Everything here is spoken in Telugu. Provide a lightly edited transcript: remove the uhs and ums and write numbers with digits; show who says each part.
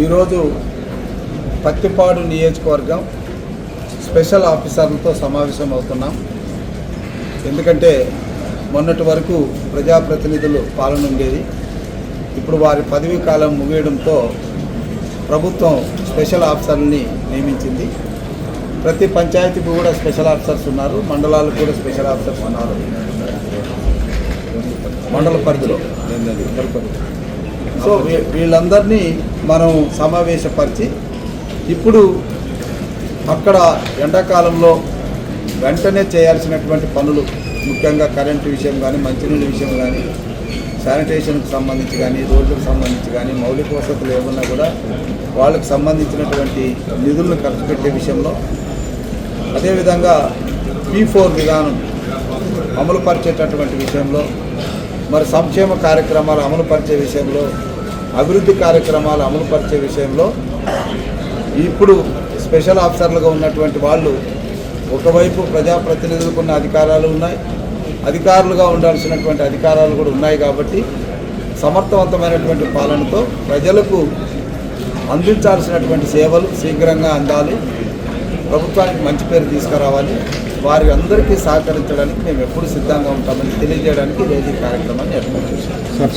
Speaker 1: ఈరోజు పత్తిపాడు నియోజకవర్గం స్పెషల్ ఆఫీసర్లతో సమావేశం అవుతున్నాం. ఎందుకంటే మొన్నటి వరకు ప్రజాప్రతినిధులు పాలన ఉండేది. ఇప్పుడు వారి పదవీ కాలం ముగియడంతో ప్రభుత్వం స్పెషల్ ఆఫీసర్ని నియమించింది. ప్రతి పంచాయతీకి కూడా స్పెషల్ ఆఫీసర్స్ ఉన్నారు, మండలాలకు కూడా స్పెషల్ ఆఫీసర్స్ ఉన్నారు. మండల పరిధిలో సో వీళ్ళందరినీ మనం సమావేశపరిచి ఇప్పుడు అక్కడ ఎండాకాలంలో వెంటనే చేయాల్సినటువంటి పనులు, ముఖ్యంగా కరెంటు విషయం కానీ, మంచినీళ్ళ విషయం కానీ, శానిటేషన్కి సంబంధించి కానీ, రోడ్లకు సంబంధించి కానీ, మౌలిక వసతులు ఏమన్నా కూడా వాళ్ళకు సంబంధించినటువంటి నిధులను ఖర్చు పెట్టే విషయంలో, అదేవిధంగా P4 విధానం అమలుపరిచేటటువంటి విషయంలో, మరి సంక్షేమ కార్యక్రమాలు అమలుపరిచే విషయంలో, అభివృద్ధి కార్యక్రమాలు అమలుపరిచే విషయంలో ఇప్పుడు స్పెషల్ ఆఫీసర్లుగా ఉన్నటువంటి వాళ్ళు ఒకవైపు ప్రజాప్రతినిధులకు ఉన్న అధికారాలు ఉన్నాయి, అధికారులుగా ఉండాల్సినటువంటి అధికారాలు కూడా ఉన్నాయి. కాబట్టి సమర్థవంతమైనటువంటి పాలనతో ప్రజలకు అందించాల్సినటువంటి సేవలు శీఘ్రంగా అందాలి, ప్రభుత్వానికి మంచి పేరు తీసుకురావాలి, వారి అందరికీ సహకరించడానికి మేము ఎప్పుడు సిద్ధంగా ఉంటామని తెలియజేయడానికి ఈరోజు ఈ కార్యక్రమాన్ని ఏర్పాటు చేశాం.